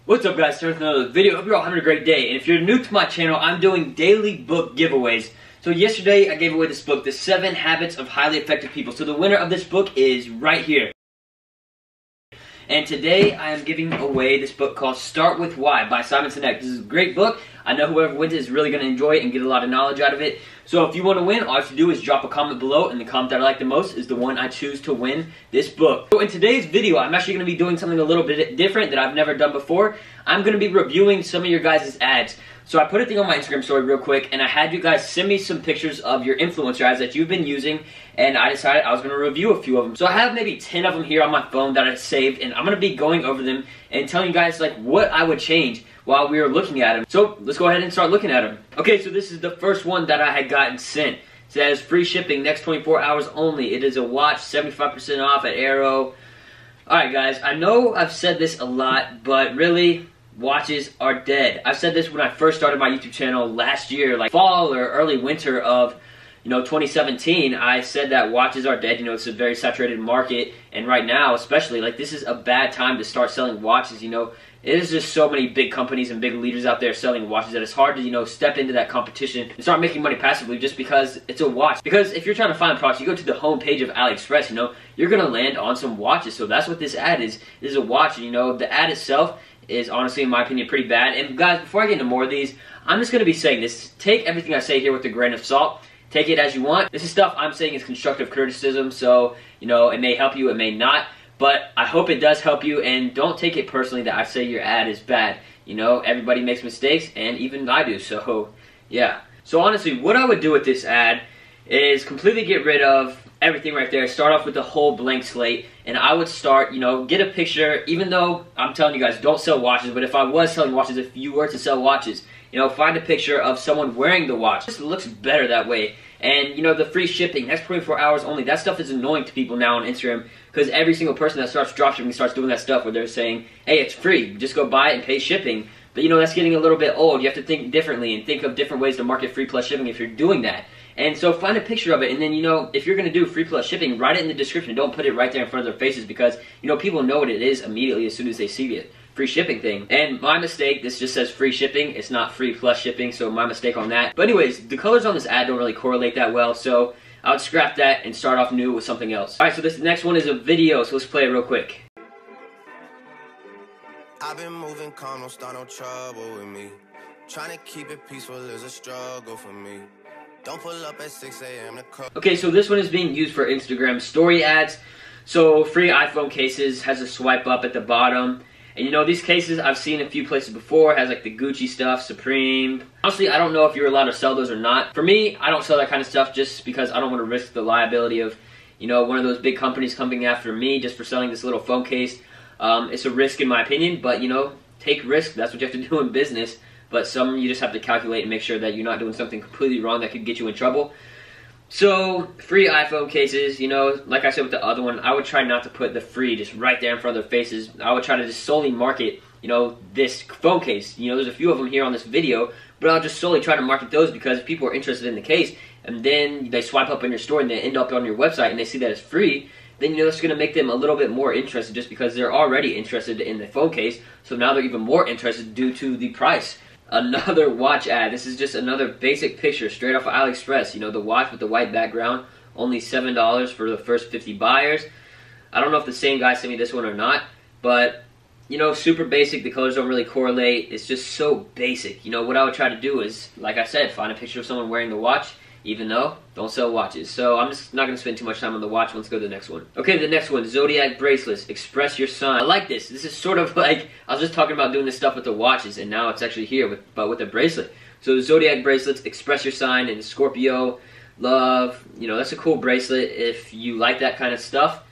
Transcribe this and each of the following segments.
What's up guys, starting with another video. Hope you're all having a great day. And if you're new to my channel, I'm doing daily book giveaways. So yesterday I gave away this book, The 7 Habits of Highly Effective People. So the winner of this book is right here. And today I am giving away this book called Start With Why by Simon Sinek. This is a great book. I know whoever wins it is really going to enjoy it and get a lot of knowledge out of it. So if you want to win, all you have to do is drop a comment below, and the comment that I like the most is the one I choose to win this book. So in today's video, I'm actually going to be doing something a little bit different that I've never done before. I'm going to be reviewing some of your guys' ads. So I put a thing on my Instagram story real quick, and I had you guys send me some pictures of your influencer ads that you've been using, and I decided I was going to review a few of them. So I have maybe 10 of them here on my phone that I saved, and I'm going to be going over them and telling you guys like what I would change while we were looking at them. So let's go ahead and start looking at them. Okay, so this is the first one that I had gotten sent. It says free shipping next 24 hours only. It is a watch, 75% off at Arrow. Alright guys, I know I've said this a lot, but really, watches are dead. I've said this when I first started my YouTube channel last year, like fall or early winter of 2017. I said that watches are dead. It's a very saturated market, and right now especially, like, this is a bad time to start selling watches. There's just so many big companies and big leaders out there selling watches that it's hard to step into that competition and start making money passively just because it's a watch. Because if you're trying to find a product, you go to the home page of AliExpress, you're gonna land on some watches. So that's what this ad is. This is a watch. The ad itself is honestly, in my opinion, pretty bad. And guys, before I get into more of these, I'm just going to be saying this. Take everything I say here with a grain of salt. Take it as you want. This is stuff I'm saying is constructive criticism, so, it may help you, it may not. But I hope it does help you, and don't take it personally that I say your ad is bad. Everybody makes mistakes, and even I do, so, yeah. So honestly, what I would do with this ad is completely get rid of everything right there. Start off with a whole blank slate, and I would start, get a picture. Even though I'm telling you guys don't sell watches, but if I was selling watches, if you were to sell watches, find a picture of someone wearing the watch. It just looks better that way. And the free shipping, next 24 hours only, that stuff is annoying to people now on Instagram, because every single person that starts dropshipping starts doing that stuff where they're saying, hey, it's free, just go buy it and pay shipping. But that's getting a little bit old. You have to think differently and think of different ways to market free plus shipping if you're doing that. And so find a picture of it, and then, if you're going to do free plus shipping, write it in the description. Don't put it right there in front of their faces, because, people know what it is immediately as soon as they see it. Free shipping thing. And my mistake, this just says free shipping. It's not free plus shipping, so my mistake on that. But anyways, the colors on this ad don't really correlate that well, so I would scrap that and start off new with something else. Alright, so this next one is a video, so let's play it real quick. I've been moving calm, don't start no trouble with me. Trying to keep it peaceful is a struggle for me. Don't pull up at 6 a.m. to cook. Okay, so this one is being used for Instagram story ads. So free iPhone cases, has a swipe up at the bottom. And these cases I've seen a few places before. It has like the Gucci stuff, Supreme. Honestly, I don't know if you're allowed to sell those or not. For me, I don't sell that kind of stuff just because I don't want to risk the liability of, one of those big companies coming after me just for selling this little phone case. It's a risk in my opinion, but take risk. That's what you have to do in business. But some you just have to calculate and make sure that you're not doing something completely wrong that could get you in trouble. So, free iPhone cases, like I said with the other one, I would try not to put the free just right there in front of their faces. I would try to just solely market, this phone case. There's a few of them here on this video, but I'll just solely try to market those because people are interested in the case, and then they swipe up on your store and they end up on your website and they see that it's free, then it's going to make them a little bit more interested just because they're already interested in the phone case, so now they're even more interested due to the price. Another watch ad. This is just another basic picture straight off of AliExpress. The watch with the white background, only $7 for the first 50 buyers. I don't know if the same guy sent me this one or not, but super basic. The colors don't really correlate. It's just so basic. What I would try to do is, like I said, find a picture of someone wearing the watch, even though don't sell watches. So I'm just not going to spend too much time on the watch. Let's go to the next one. Okay, the next one, ZODIAC bracelets. Express your sign. I like this. This is sort of like, I was just talking about doing this stuff with the watches, and now it's actually here, but with a bracelet. So ZODIAC bracelets, express your sign, and Scorpio, love. That's a cool bracelet if you like that kind of stuff.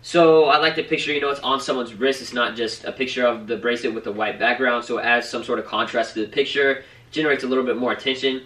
So I like the picture, it's on someone's wrist. It's not just a picture of the bracelet with a white background, so it adds some sort of contrast to the picture, generates a little bit more attention.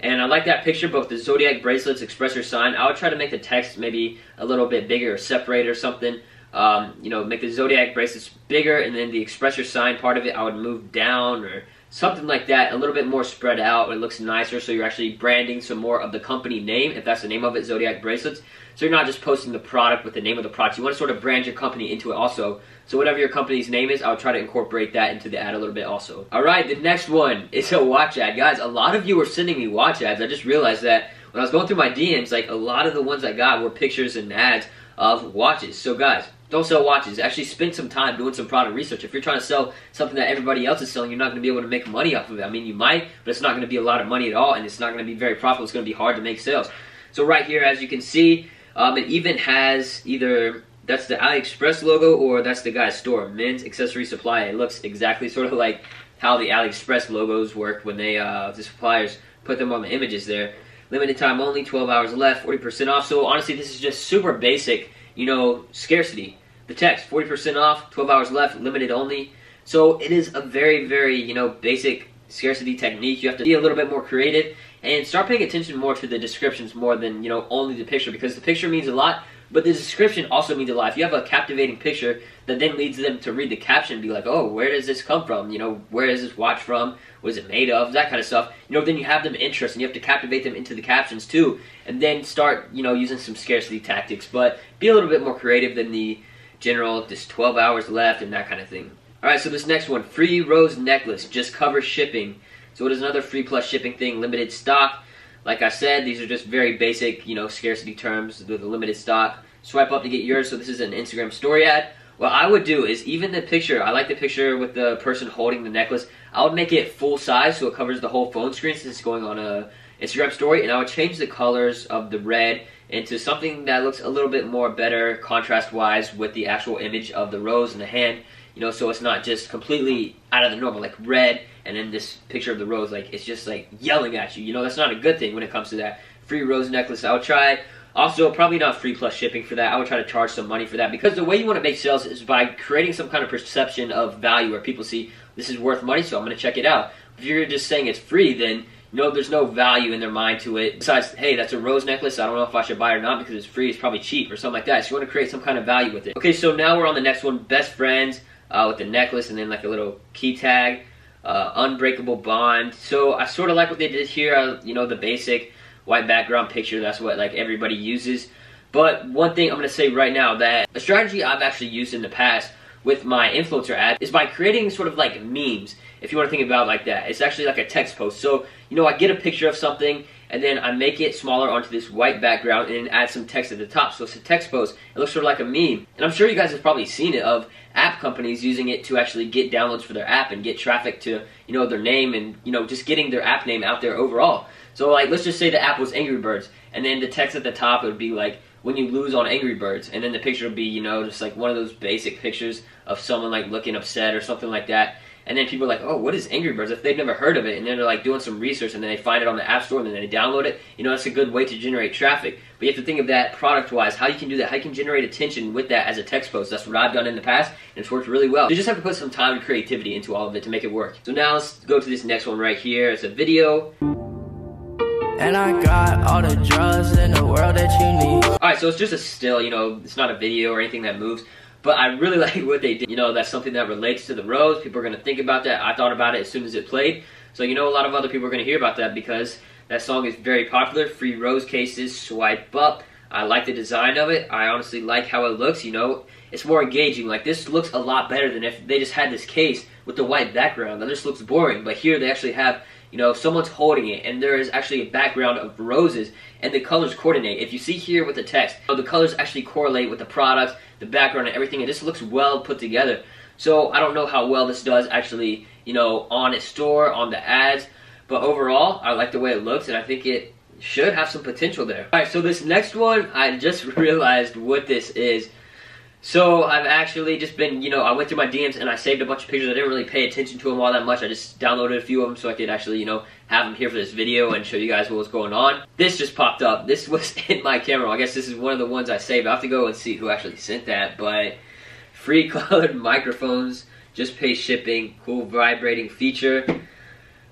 And I like that picture, but with the ZODIAC bracelets, express your sign, I would try to make the text maybe a little bit bigger or separate or something. you know, make the Zodiac bracelets bigger, and then the express your sign part of it I would move down or something like that, a little bit more spread out. It looks nicer, so you're actually branding some more of the company name, if that's the name of it, Zodiac Bracelets. So you're not just posting the product with the name of the product. You want to sort of brand your company into it also. So whatever your company's name is, I'll try to incorporate that into the ad a little bit also. Alright, the next one is a watch ad. Guys, a lot of you are sending me watch ads. I just realized that when I was going through my DMs, like a lot of the ones I got were pictures and ads of watches. So guys, don't sell watches. Actually spend some time doing some product research. If you're trying to sell something that everybody else is selling, you're not going to be able to make money off of it. I mean, you might, but it's not going to be a lot of money at all, and it's not going to be very profitable. It's going to be hard to make sales. So right here, as you can see, it even has either that's the AliExpress logo or that's the guy's store, Men's Accessory Supply. It looks exactly sort of like how the AliExpress logos work when they the suppliers put them on the images there. Limited time only, 12 hours left, 40% off. So honestly, this is just super basic, you know, scarcity. The text, 40% off, 12 hours left, limited only. So it is a very, very, you know, basic scarcity technique. You have to be a little bit more creative and start paying attention more to the descriptions more than, you know, only the picture, because the picture means a lot, but the description also means a lot. If you have a captivating picture that then leads them to read the caption and be like, oh, where does this come from? You know, where is this watch from? What is it made of? That kind of stuff. You know, then you have them interested, and you have to captivate them into the captions too, and then start, you know, using some scarcity tactics, but be a little bit more creative than the general, just 12 hours left and that kind of thing. Alright, so this next one, free rose necklace, just cover shipping. So it is another free plus shipping thing, limited stock. Like I said, these are just very basic, you know, scarcity terms with a limited stock. Swipe up to get yours. So this is an Instagram story ad. What I would do is even the picture, I like the picture with the person holding the necklace, I would make it full size so it covers the whole phone screen since it's going on a Instagram story, and I would change the colors of the red into something that looks a little bit more better contrast-wise with the actual image of the rose in the hand, you know, so it's not just completely out of the normal, like red, and then this picture of the rose, like, it's just, like, yelling at you. You know, that's not a good thing when it comes to that. Free rose necklace, I would try. Also, probably not free plus shipping for that. I would try to charge some money for that, because the way you want to make sales is by creating some kind of perception of value where people see, this is worth money, so I'm going to check it out. If you're just saying it's free, then no, there's no value in their mind to it. Besides, hey, that's a rose necklace, I don't know if I should buy it or not because it's free, it's probably cheap or something like that. So you want to create some kind of value with it. Okay, so now we're on the next one, best friends, with the necklace and then like a little key tag, unbreakable bond. So I sort of like what they did here, you know, the basic white background picture, that's what like everybody uses. But one thing I'm going to say right now, that a strategy I've actually used in the past with my influencer ad is by creating sort of like memes, if you want to think about it like that. It's actually like a text post. So, you know, I get a picture of something and then I make it smaller onto this white background and then add some text at the top. So it's a text post. It looks sort of like a meme. And I'm sure you guys have probably seen it of app companies using it to actually get downloads for their app and get traffic to, you know, their name and, you know, just getting their app name out there overall. So like, let's just say the app was Angry Birds, and then the text at the top, it would be like, when you lose on Angry Birds, and then the picture would be, you know, just like one of those basic pictures of someone like looking upset or something like that. And then people are like, oh, what is Angry Birds? If they've never heard of it, and then they're like doing some research, and then they find it on the App Store, and then they download it, you know, that's a good way to generate traffic. But you have to think of that product-wise, how you can do that, how you can generate attention with that as a text post. That's what I've done in the past, and it's worked really well. You just have to put some time and creativity into all of it to make it work. So now let's go to this next one right here. It's a video. And I got all the drugs in the world that you need. Alright, so it's just a still, you know, it's not a video or anything that moves. But I really like what they did. You know, that's something that relates to the rose. People are going to think about that. I thought about it as soon as it played. So, you know, a lot of other people are going to hear about that because that song is very popular. Free rose cases, swipe up. I like the design of it. I honestly like how it looks, you know. It's more engaging. Like, this looks a lot better than if they just had this case with the white background. That just looks boring. But here they actually have, you know, someone's holding it, and there is actually a background of roses, and the colors coordinate. If you see here with the text, you know, the colors actually correlate with the products, the background, and everything, and this looks well put together. So I don't know how well this does actually, you know, on its store, on the ads, but overall, I like the way it looks, and I think it should have some potential there. Alright, so this next one, I just realized what this is. So I've actually just been, you know, I went through my DMs and I saved a bunch of pictures. I didn't really pay attention to them all that much. I just downloaded a few of them so I could actually, you know, have them here for this video and show you guys what was going on. This just popped up. This was in my camera. I guess this is one of the ones I saved. I'll have to go and see who actually sent that, but free colored microphones, just pay shipping, cool vibrating feature.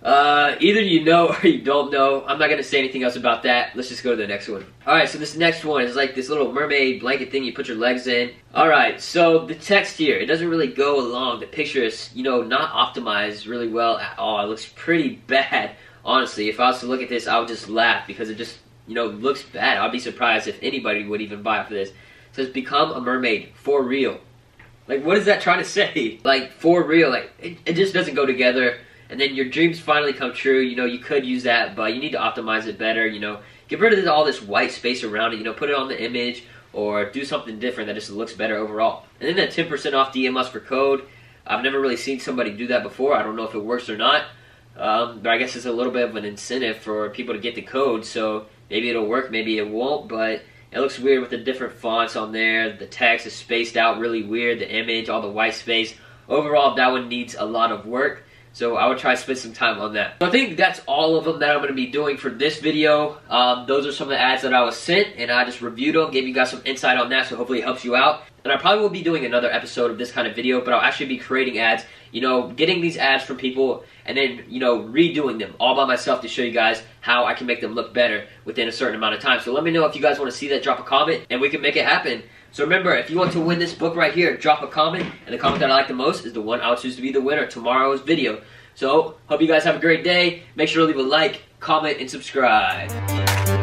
Either you know or you don't know. I'm not going to say anything else about that. Let's just go to the next one. Alright, so this next one is like this little mermaid blanket thing you put your legs in. Alright, so the text here, it doesn't really go along. The picture is, you know, not optimized really well at all. It looks pretty bad, honestly. If I was to look at this, I would just laugh because it just, you know, looks bad. I'd be surprised if anybody would even buy it for this. It says, become a mermaid, for real. Like, what is that trying to say? Like, for real, like, it just doesn't go together. And then your dreams finally come true. You know, you could use that, but you need to optimize it better. You know, get rid of all this white space around it. You know, put it on the image or do something different that just looks better overall. And then that 10% off DM us for code. I've never really seen somebody do that before. I don't know if it works or not. But I guess it's a little bit of an incentive for people to get the code. So maybe it'll work, maybe it won't. But it looks weird with the different fonts on there. The text is spaced out really weird. The image, all the white space. Overall, that one needs a lot of work. So I would try to spend some time on that. So I think that's all of them that I'm going to be doing for this video. Those are some of the ads that I was sent, and I just reviewed them, gave you guys some insight on that, so hopefully it helps you out. And I probably will be doing another episode of this kind of video, but I'll actually be creating ads, you know, getting these ads from people, and then, you know, redoing them all by myself to show you guys how I can make them look better within a certain amount of time. So let me know if you guys want to see that, drop a comment, and we can make it happen. So remember, if you want to win this book right here, drop a comment, and the comment that I like the most is the one I'll choose to be the winner of tomorrow's video. So, hope you guys have a great day. Make sure to leave a like, comment, and subscribe.